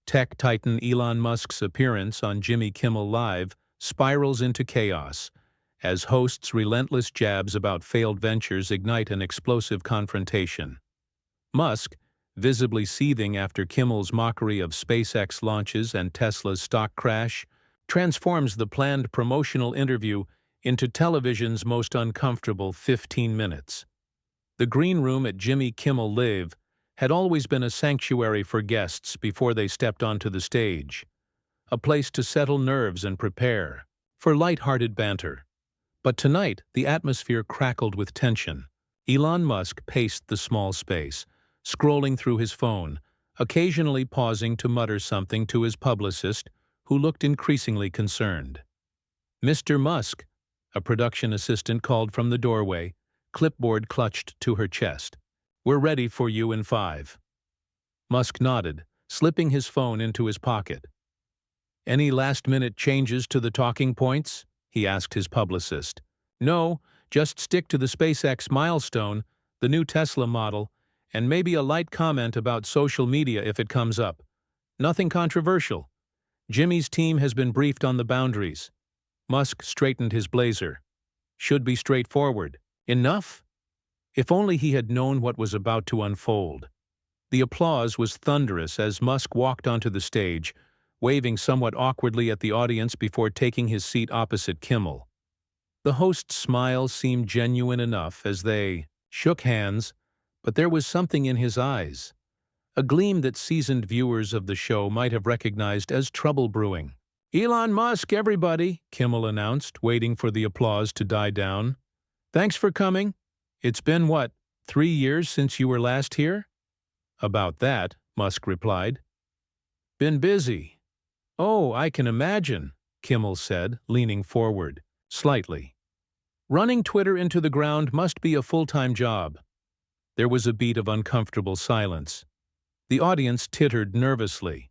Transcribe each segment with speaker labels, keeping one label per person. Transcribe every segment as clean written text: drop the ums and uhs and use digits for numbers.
Speaker 1: Tech titan Elon Musk's appearance on Jimmy Kimmel Live spirals into chaos as hosts' relentless jabs about failed ventures ignite an explosive confrontation. Musk, visibly seething after Kimmel's mockery of SpaceX launches and Tesla's stock crash, transforms the planned promotional interview into television's most uncomfortable 15 minutes. The green room at Jimmy Kimmel Live had always been a sanctuary for guests before they stepped onto the stage, a place to settle nerves and prepare for light-hearted banter. But tonight, the atmosphere crackled with tension. Elon Musk paced the small space, scrolling through his phone, occasionally pausing to mutter something to his publicist, who looked increasingly concerned. "Mr. Musk," a production assistant called from the doorway, clipboard clutched to her chest. "We're ready for you in 5." Musk nodded, slipping his phone into his pocket. "Any last-minute changes to the talking points?" he asked his publicist. "No, just stick to the SpaceX milestone, the new Tesla model, and maybe a light comment about social media if it comes up. Nothing controversial. Jimmy's team has been briefed on the boundaries." Musk straightened his blazer. "Should be straightforward. Enough?" If only he had known what was about to unfold. The applause was thunderous as Musk walked onto the stage, waving somewhat awkwardly at the audience before taking his seat opposite Kimmel. The host's smile seemed genuine enough as they shook hands, but there was something in his eyes, a gleam that seasoned viewers of the show might have recognized as trouble brewing. "Elon Musk, everybody," Kimmel announced, waiting for the applause to die down. "Thanks for coming. It's been, 3 years since you were last here?" "About that," Musk replied. "Been busy." "Oh, I can imagine," Kimmel said, leaning forward, slightly. "Running Twitter into the ground must be a full-time job." There was a beat of uncomfortable silence. The audience tittered nervously.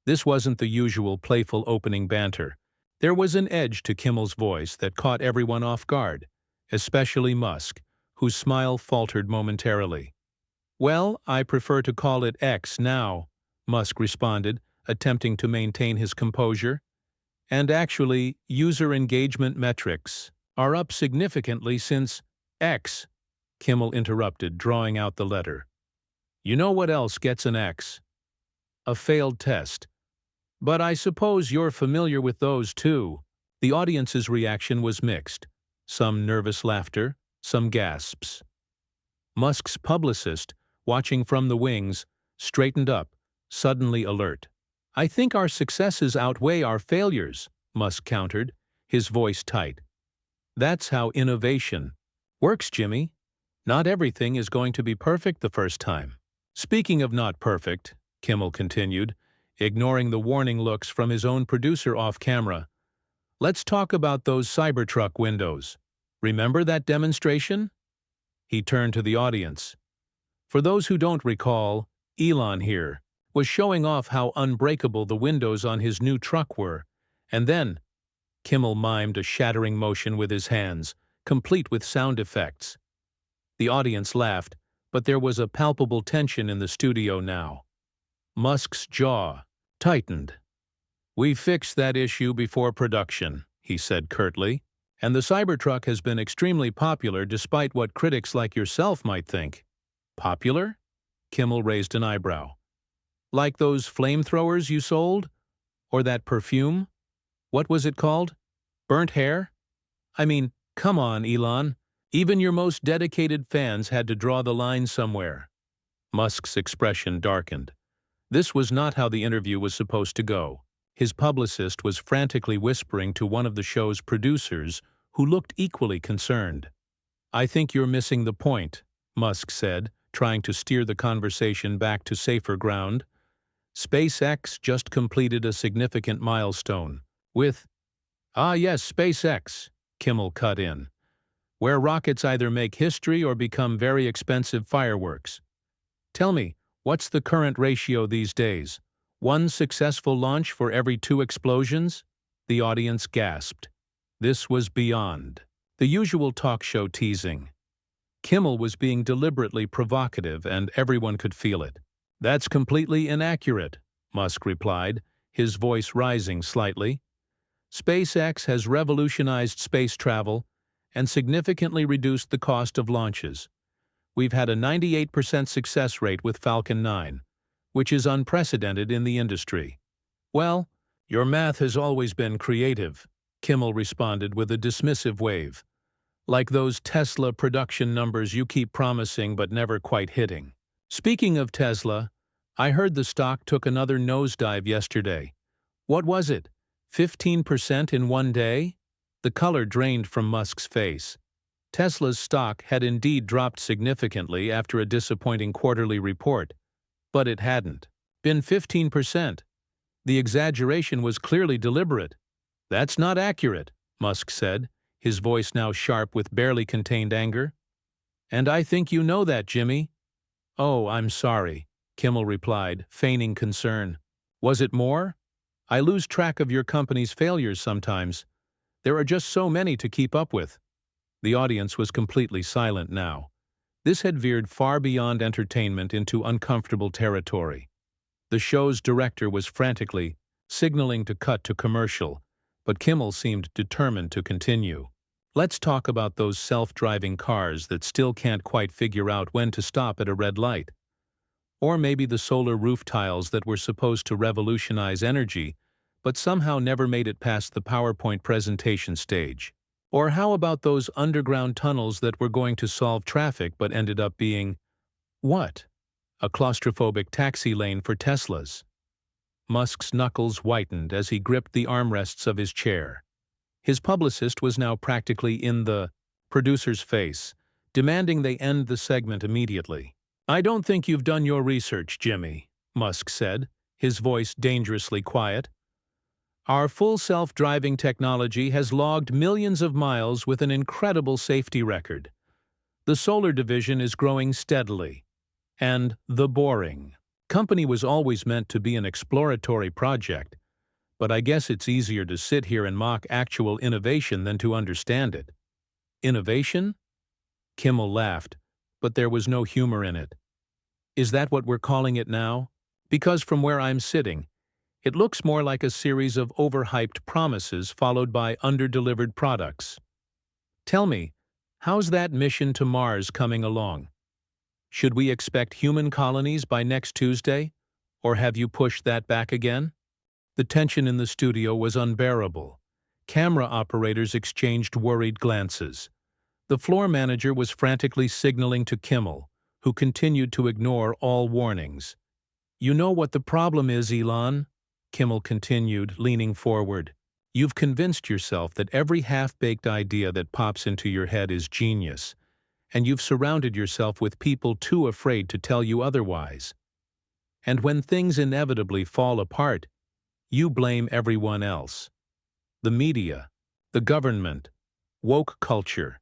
Speaker 1: This wasn't the usual playful opening banter. There was an edge to Kimmel's voice that caught everyone off guard, especially Musk, whose smile faltered momentarily. "Well, I prefer to call it X now," Musk responded, attempting to maintain his composure. "And actually, user engagement metrics are up significantly since X," Kimmel interrupted, drawing out the letter. "You know what else gets an X? A failed test. But I suppose you're familiar with those too." The audience's reaction was mixed. Some nervous laughter, some gasps. Musk's publicist, watching from the wings, straightened up, suddenly alert. "I think our successes outweigh our failures," Musk countered, his voice tight. "That's how innovation works, Jimmy. Not everything is going to be perfect the first time." "Speaking of not perfect," Kimmel continued, ignoring the warning looks from his own producer off-camera, "let's talk about those Cybertruck windows. Remember that demonstration?" He turned to the audience. "For those who don't recall, Elon here was showing off how unbreakable the windows on his new truck were, and then," Kimmel mimed a shattering motion with his hands, complete with sound effects. The audience laughed, but there was a palpable tension in the studio now. Musk's jaw tightened. "We fixed that issue before production," he said curtly, "and the Cybertruck has been extremely popular despite what critics like yourself might think." "Popular?" Kimmel raised an eyebrow. "Like those flamethrowers you sold? Or that perfume? What was it called? Burnt hair? I mean, come on, Elon. Even your most dedicated fans had to draw the line somewhere." Musk's expression darkened. This was not how the interview was supposed to go. His publicist was frantically whispering to one of the show's producers, who looked equally concerned. "I think you're missing the point," Musk said, trying to steer the conversation back to safer ground. "SpaceX just completed a significant milestone with—" "Ah yes, SpaceX," Kimmel cut in, "where rockets either make history or become very expensive fireworks. Tell me, what's the current ratio these days? 1 successful launch for every 2 explosions?" The audience gasped. This was beyond the usual talk show teasing. Kimmel was being deliberately provocative, and everyone could feel it. "That's completely inaccurate," Musk replied, his voice rising slightly. SpaceX has revolutionized space travel and significantly reduced the cost of launches. We've had a 98% success rate with Falcon 9, which is unprecedented in the industry. Well, your math has always been creative, Kimmel responded with a dismissive wave. Like those Tesla production numbers you keep promising but never quite hitting. Speaking of Tesla, I heard the stock took another nosedive yesterday. What was it? 15% in one day? The color drained from Musk's face. Tesla's stock had indeed dropped significantly after a disappointing quarterly report, but it hadn't been 15%. The exaggeration was clearly deliberate. That's not accurate, Musk said, his voice now sharp with barely contained anger. And I think you know that, Jimmy. Oh, I'm sorry, Kimmel replied, feigning concern. Was it more? I lose track of your company's failures sometimes. There are just so many to keep up with. The audience was completely silent now. This had veered far beyond entertainment into uncomfortable territory. The show's director was frantically signaling to cut to commercial, but Kimmel seemed determined to continue. Let's talk about those self-driving cars that still can't quite figure out when to stop at a red light. Or maybe the solar roof tiles that were supposed to revolutionize energy, but somehow never made it past the PowerPoint presentation stage. Or how about those underground tunnels that were going to solve traffic but ended up being, what? A claustrophobic taxi lane for Teslas. Musk's knuckles whitened as he gripped the armrests of his chair. His publicist was now practically in the producer's face, demanding they end the segment immediately. I don't think you've done your research, Jimmy, Musk said, his voice dangerously quiet. Our full self-driving technology has logged millions of miles with an incredible safety record. The solar division is growing steadily. And the boring company was always meant to be an exploratory project, but I guess it's easier to sit here and mock actual innovation than to understand it. Innovation? Kimmel laughed, but there was no humor in it. Is that what we're calling it now? Because from where I'm sitting, it looks more like a series of overhyped promises followed by underdelivered products. Tell me, how's that mission to Mars coming along? Should we expect human colonies by next Tuesday, or have you pushed that back again? The tension in the studio was unbearable. Camera operators exchanged worried glances. The floor manager was frantically signaling to Kimmel, who continued to ignore all warnings. You know what the problem is, Elon? Kimmel continued, leaning forward. You've convinced yourself that every half-baked idea that pops into your head is genius, and you've surrounded yourself with people too afraid to tell you otherwise. And when things inevitably fall apart, you blame everyone else. The media, the government, woke culture,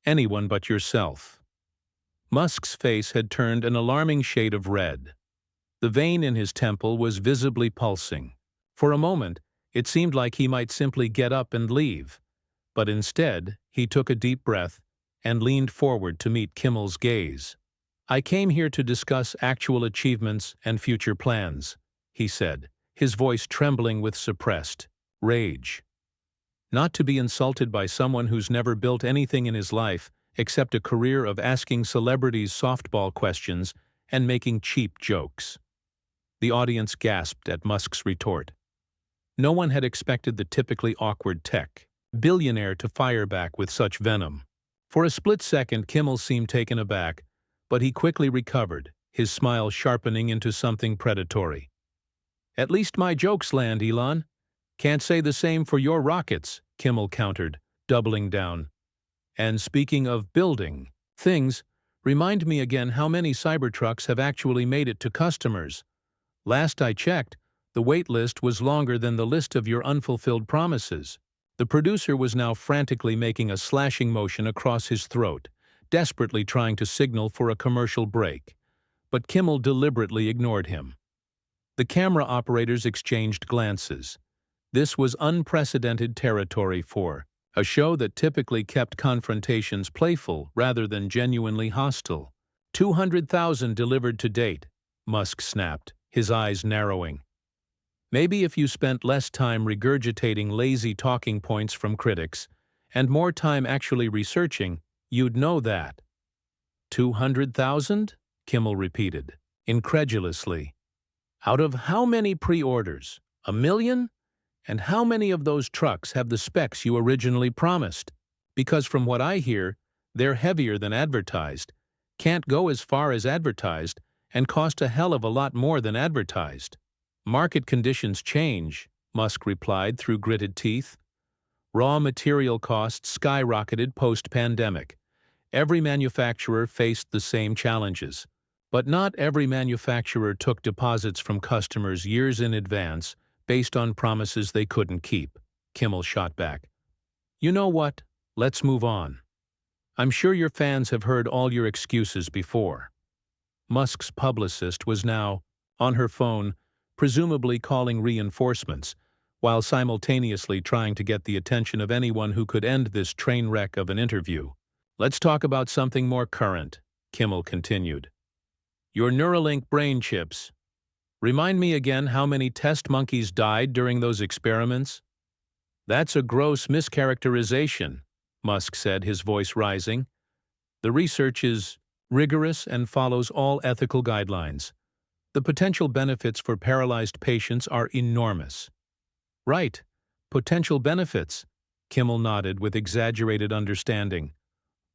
Speaker 1: anyone but yourself. Musk's face had turned an alarming shade of red. The vein in his temple was visibly pulsing. For a moment, it seemed like he might simply get up and leave, but instead, he took a deep breath and leaned forward to meet Kimmel's gaze. I came here to discuss actual achievements and future plans, he said, his voice trembling with suppressed rage. Not to be insulted by someone who's never built anything in his life except a career of asking celebrities softball questions and making cheap jokes. The audience gasped at Musk's retort. No one had expected the typically awkward tech billionaire to fire back with such venom. For a split second, Kimmel seemed taken aback, but he quickly recovered, his smile sharpening into something predatory. At least my jokes land, Elon. Can't say the same for your rockets, Kimmel countered, doubling down. And speaking of building things, remind me again how many Cybertrucks have actually made it to customers. Last I checked, the wait list was longer than the list of your unfulfilled promises. The producer was now frantically making a slashing motion across his throat, desperately trying to signal for a commercial break. But Kimmel deliberately ignored him. The camera operators exchanged glances. This was unprecedented territory for a show that typically kept confrontations playful rather than genuinely hostile. 200,000 delivered to date, Musk snapped, his eyes narrowing. Maybe if you spent less time regurgitating lazy talking points from critics and more time actually researching, you'd know that. 200,000? Kimmel repeated, incredulously. Out of how many pre-orders? 1 million? And how many of those trucks have the specs you originally promised? Because from what I hear, they're heavier than advertised, can't go as far as advertised, and cost a hell of a lot more than advertised. Market conditions change, Musk replied through gritted teeth. Raw material costs skyrocketed post-pandemic. Every manufacturer faced the same challenges. But not every manufacturer took deposits from customers years in advance based on promises they couldn't keep, Kimmel shot back. You know what? Let's move on. I'm sure your fans have heard all your excuses before. Musk's publicist was now on her phone, presumably calling reinforcements, while simultaneously trying to get the attention of anyone who could end this train wreck of an interview. Let's talk about something more current, Kimmel continued. Your Neuralink brain chips. Remind me again how many test monkeys died during those experiments? That's a gross mischaracterization, Musk said, his voice rising. The research is rigorous and follows all ethical guidelines. The potential benefits for paralyzed patients are enormous. Right, potential benefits, Kimmel nodded with exaggerated understanding.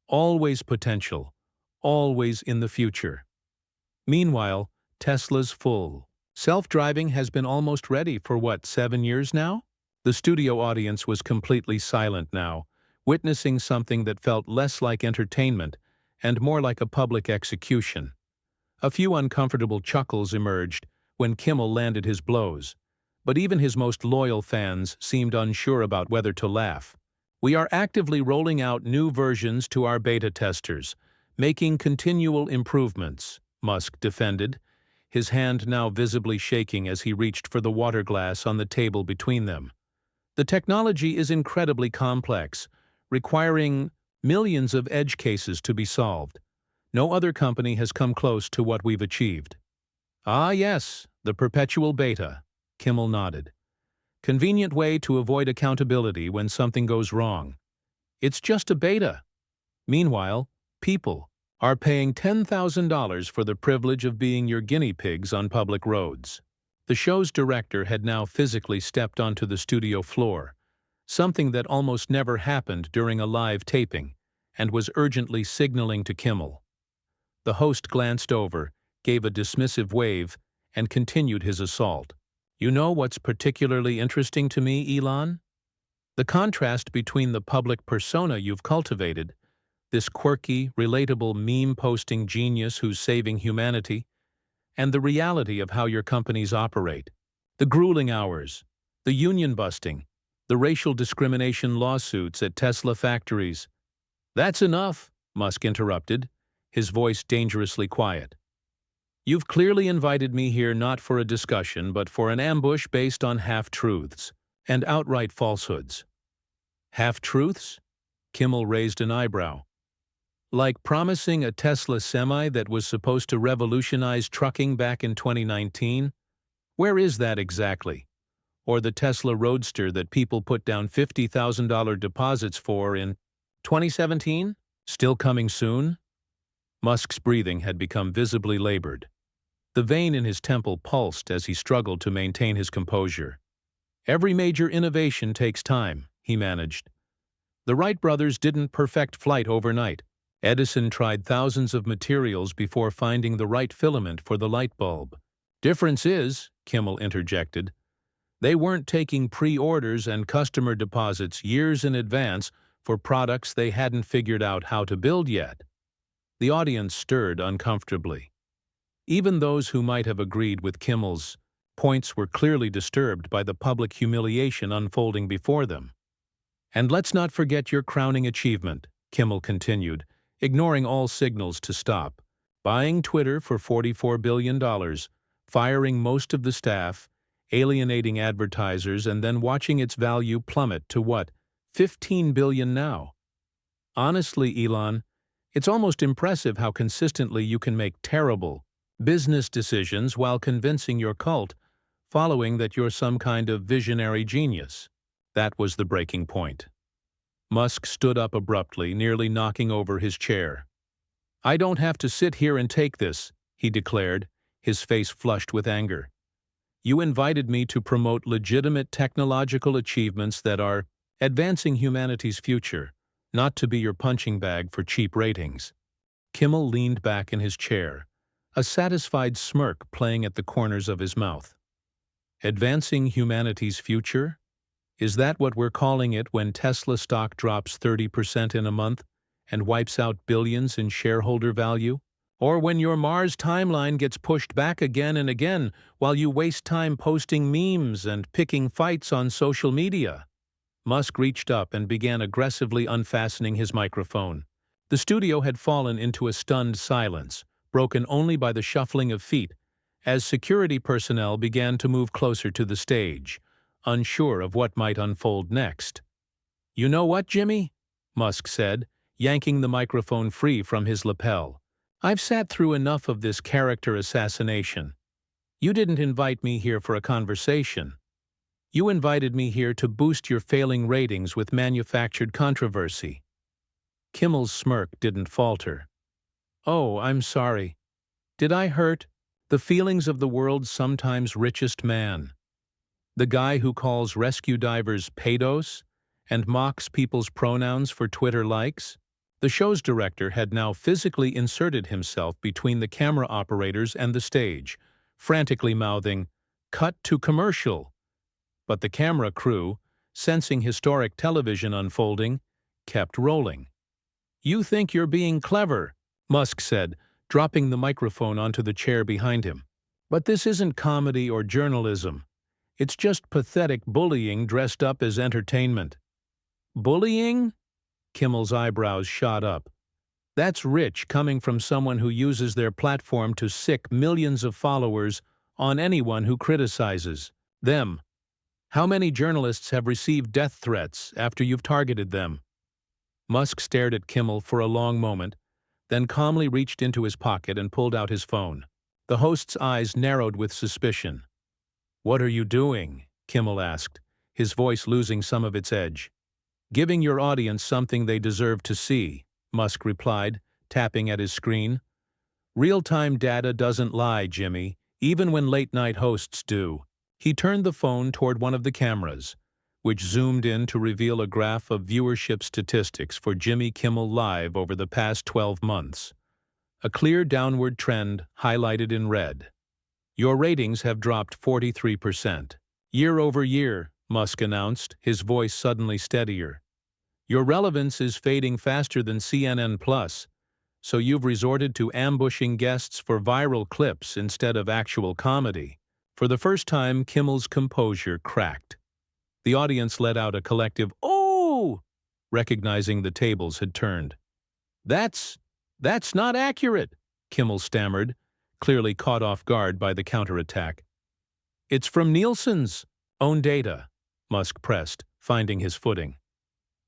Speaker 1: Always potential, always in the future. Meanwhile, Tesla's full self-driving has been almost ready for 7 years now? The studio audience was completely silent now, witnessing something that felt less like entertainment and more like a public execution. A few uncomfortable chuckles emerged when Kimmel landed his blows, but even his most loyal fans seemed unsure about whether to laugh. We are actively rolling out new versions to our beta testers, making continual improvements, Musk defended, his hand now visibly shaking as he reached for the water glass on the table between them. The technology is incredibly complex, requiring millions of edge cases to be solved. No other company has come close to what we've achieved. Ah yes, the perpetual beta, Kimmel nodded. Convenient way to avoid accountability when something goes wrong. It's just a beta. Meanwhile, people are paying $10,000 for the privilege of being your guinea pigs on public roads. The show's director had now physically stepped onto the studio floor, something that almost never happened during a live taping, and was urgently signaling to Kimmel. The host glanced over, gave a dismissive wave, and continued his assault. You know what's particularly interesting to me, Elon? The contrast between the public persona you've cultivated, this quirky, relatable meme-posting genius who's saving humanity, and the reality of how your companies operate. The grueling hours, the union busting, the racial discrimination lawsuits at Tesla factories. That's enough, Musk interrupted, his voice dangerously quiet. You've clearly invited me here not for a discussion, but for an ambush based on half-truths and outright falsehoods. Half-truths? Kimmel raised an eyebrow. Like promising a Tesla semi that was supposed to revolutionize trucking back in 2019? Where is that exactly? Or the Tesla Roadster that people put down $50,000 deposits for in 2017? Still coming soon? Musk's breathing had become visibly labored. The vein in his temple pulsed as he struggled to maintain his composure. Every major innovation takes time, he managed. The Wright brothers didn't perfect flight overnight. Edison tried thousands of materials before finding the right filament for the light bulb. Difference is, Kimmel interjected, they weren't taking pre-orders and customer deposits years in advance for products they hadn't figured out how to build yet. The audience stirred uncomfortably. Even those who might have agreed with Kimmel's points were clearly disturbed by the public humiliation unfolding before them. And let's not forget your crowning achievement, Kimmel continued, ignoring all signals to stop. Buying Twitter for $44 billion, firing most of the staff, alienating advertisers, and then watching its value plummet to $15 billion now. Honestly, Elon, it's almost impressive how consistently you can make terrible business decisions while convincing your cult following that you're some kind of visionary genius. That was the breaking point. Musk stood up abruptly, nearly knocking over his chair. "I don't have to sit here and take this," he declared, his face flushed with anger. "You invited me to promote legitimate technological achievements that are advancing humanity's future, not to be your punching bag for cheap ratings." Kimmel leaned back in his chair, a satisfied smirk playing at the corners of his mouth. Advancing humanity's future? Is that what we're calling it when Tesla stock drops 30% in a month and wipes out billions in shareholder value? Or when your Mars timeline gets pushed back again and again while you waste time posting memes and picking fights on social media? Musk reached up and began aggressively unfastening his microphone. The studio had fallen into a stunned silence, broken only by the shuffling of feet, as security personnel began to move closer to the stage, unsure of what might unfold next. "You know what, Jimmy?" Musk said, yanking the microphone free from his lapel. "I've sat through enough of this character assassination. You didn't invite me here for a conversation. You invited me here to boost your failing ratings with manufactured controversy." Kimmel's smirk didn't falter. "Oh, I'm sorry. Did I hurt the feelings of the world's sometimes richest man? The guy who calls rescue divers pedos and mocks people's pronouns for Twitter likes?" The show's director had now physically inserted himself between the camera operators and the stage, frantically mouthing, "Cut to commercial." But the camera crew, sensing historic television unfolding, kept rolling. "You think you're being clever," Musk said, dropping the microphone onto the chair behind him. "But this isn't comedy or journalism. It's just pathetic bullying dressed up as entertainment." "Bullying?" Kimmel's eyebrows shot up. "That's rich coming from someone who uses their platform to sick millions of followers on anyone who criticizes them. How many journalists have received death threats after you've targeted them?" Musk stared at Kimmel for a long moment, then calmly reached into his pocket and pulled out his phone. The host's eyes narrowed with suspicion. "What are you doing?" Kimmel asked, his voice losing some of its edge. "Giving your audience something they deserve to see," Musk replied, tapping at his screen. "Real-time data doesn't lie, Jimmy, even when late-night hosts do." He turned the phone toward one of the cameras, which zoomed in to reveal a graph of viewership statistics for Jimmy Kimmel Live over the past 12 months. A clear downward trend highlighted in red. "Your ratings have dropped 43%. Year over year," Musk announced, his voice suddenly steadier. "Your relevance is fading faster than CNN+, so you've resorted to ambushing guests for viral clips instead of actual comedy." For the first time, Kimmel's composure cracked. The audience let out a collective "Oh!" recognizing the tables had turned. That's not accurate," Kimmel stammered, clearly caught off guard by the counterattack. "It's from Nielsen's own data," Musk pressed, finding his footing.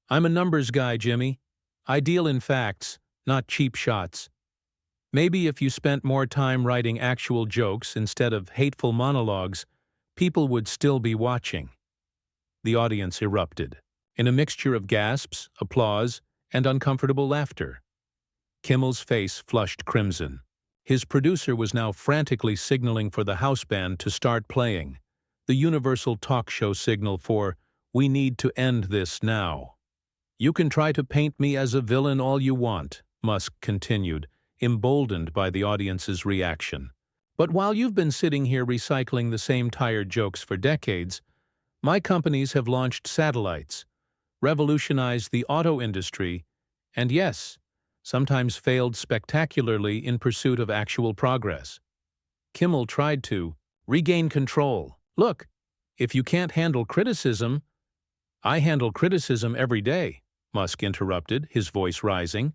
Speaker 1: "I'm a numbers guy, Jimmy. I deal in facts, not cheap shots. Maybe if you spent more time writing actual jokes instead of hateful monologues, people would still be watching." The audience erupted, in a mixture of gasps, applause, and uncomfortable laughter. Kimmel's face flushed crimson. His producer was now frantically signaling for the house band to start playing, the universal talk show signal for, "We need to end this now." "You can try to paint me as a villain all you want," Musk continued, emboldened by the audience's reaction. "But while you've been sitting here recycling the same tired jokes for decades, my companies have launched satellites, revolutionized the auto industry, and yes, sometimes failed spectacularly in pursuit of actual progress." Kimmel tried to regain control. "Look, if you can't handle criticism—" "I handle criticism every day," Musk interrupted, his voice rising.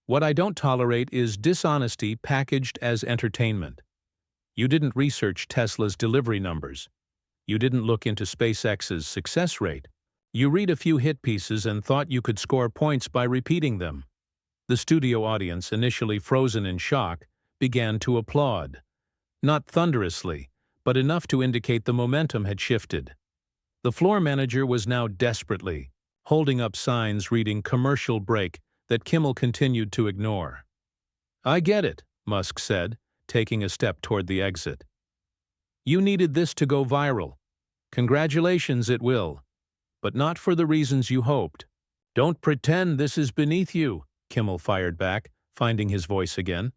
Speaker 1: "What I don't tolerate is dishonesty packaged as entertainment. You didn't research Tesla's delivery numbers. You didn't look into SpaceX's success rate. You read a few hit pieces and thought you could score points by repeating them." The studio audience, initially frozen in shock, began to applaud. Not thunderously, but enough to indicate the momentum had shifted. The floor manager was now desperately holding up signs reading "commercial break" that Kimmel continued to ignore. "I get it," Musk said, taking a step toward the exit. "You needed this to go viral. Congratulations, it will. But not for the reasons you hoped." "Don't pretend this is beneath you," Kimmel fired back, finding his voice again.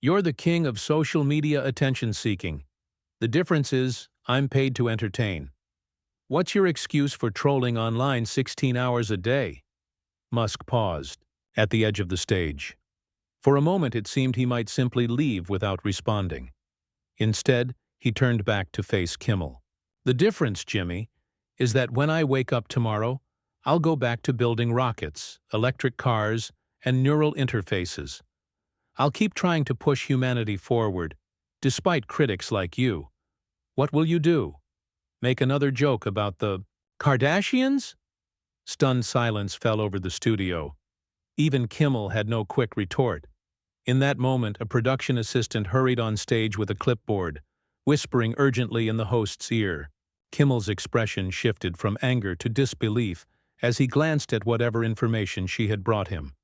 Speaker 1: "You're the king of social media attention-seeking. The difference is, I'm paid to entertain. What's your excuse for trolling online 16 hours a day?" Musk paused, at the edge of the stage. For a moment it seemed he might simply leave without responding. Instead, he turned back to face Kimmel. "The difference, Jimmy, is that when I wake up tomorrow, I'll go back to building rockets, electric cars, and neural interfaces. I'll keep trying to push humanity forward, despite critics like you. What will you do? Make another joke about the Kardashians?" Stunned silence fell over the studio. Even Kimmel had no quick retort. In that moment, a production assistant hurried on stage with a clipboard, whispering urgently in the host's ear. Kimmel's expression shifted from anger to disbelief as he glanced at whatever information she had brought him.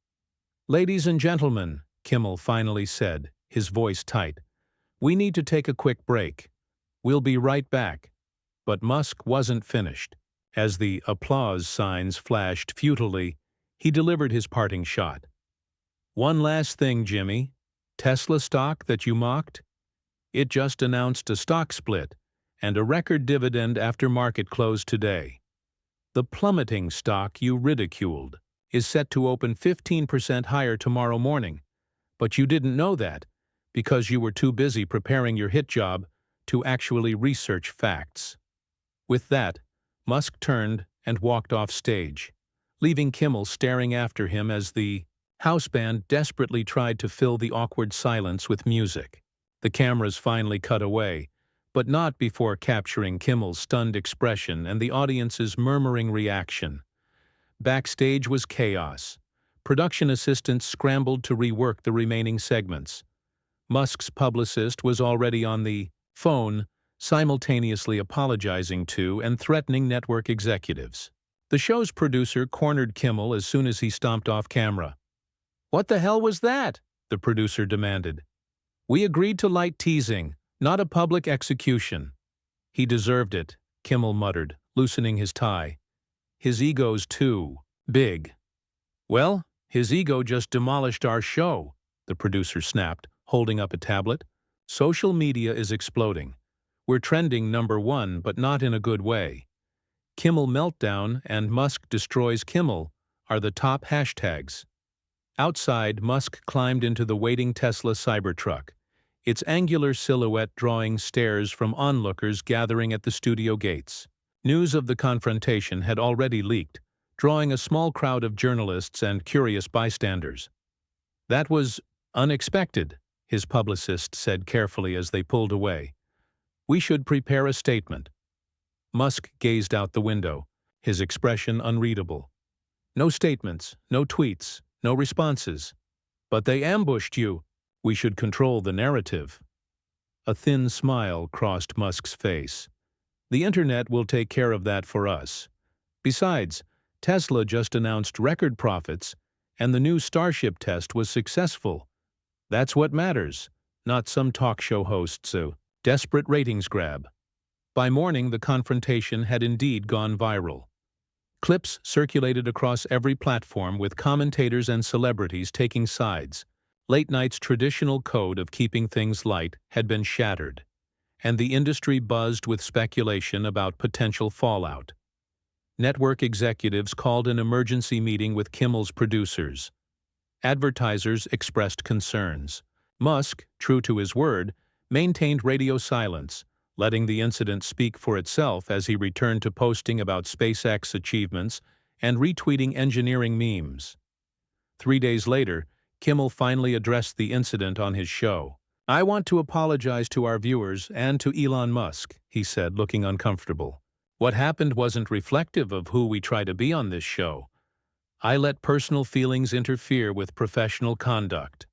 Speaker 1: "Ladies and gentlemen," Kimmel finally said, his voice tight, "we need to take a quick break. We'll be right back." But Musk wasn't finished. As the applause signs flashed futilely, he delivered his parting shot. "One last thing, Jimmy. Tesla stock that you mocked? It just announced a stock split and a record dividend after market close today. The plummeting stock you ridiculed is set to open 15% higher tomorrow morning, but you didn't know that because you were too busy preparing your hit job to actually research facts." With that, Musk turned and walked off stage, leaving Kimmel staring after him as the house band desperately tried to fill the awkward silence with music. The cameras finally cut away, but not before capturing Kimmel's stunned expression and the audience's murmuring reaction. Backstage was chaos. Production assistants scrambled to rework the remaining segments. Musk's publicist was already on the phone, simultaneously apologizing to and threatening network executives. The show's producer cornered Kimmel as soon as he stomped off camera. "What the hell was that?" the producer demanded. "We agreed to light teasing, not a public execution." "He deserved it," Kimmel muttered, loosening his tie. "His ego's too big." "Well, his ego just demolished our show," the producer snapped, holding up a tablet. "Social media is exploding. We're trending #1, but not in a good way. Kimmel meltdown and Musk destroys Kimmel are the top hashtags." Outside, Musk climbed into the waiting Tesla Cybertruck, its angular silhouette drawing stares from onlookers gathering at the studio gates. News of the confrontation had already leaked, drawing a small crowd of journalists and curious bystanders. "That was unexpected," his publicist said carefully as they pulled away. "We should prepare a statement." Musk gazed out the window, his expression unreadable. "No statements, no tweets, no responses. But they ambushed you. We should control the narrative." A thin smile crossed Musk's face. "The internet will take care of that for us. Besides, Tesla just announced record profits, and the new Starship test was successful. That's what matters, not some talk show host's desperate ratings grab." By morning, the confrontation had indeed gone viral. Clips circulated across every platform with commentators and celebrities taking sides. Late night's traditional code of keeping things light had been shattered, and the industry buzzed with speculation about potential fallout. Network executives called an emergency meeting with Kimmel's producers. Advertisers expressed concerns. Musk, true to his word, maintained radio silence, letting the incident speak for itself as he returned to posting about SpaceX achievements and retweeting engineering memes. 3 days later, Kimmel finally addressed the incident on his show. "I want to apologize to our viewers and to Elon Musk," he said, looking uncomfortable. "What happened wasn't reflective of who we try to be on this show. I let personal feelings interfere with professional conduct."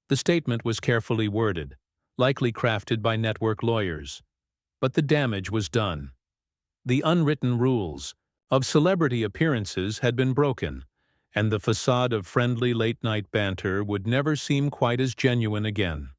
Speaker 1: The statement was carefully worded, likely crafted by network lawyers. But the damage was done. The unwritten rules of celebrity appearances had been broken, and the facade of friendly late-night banter would never seem quite as genuine again.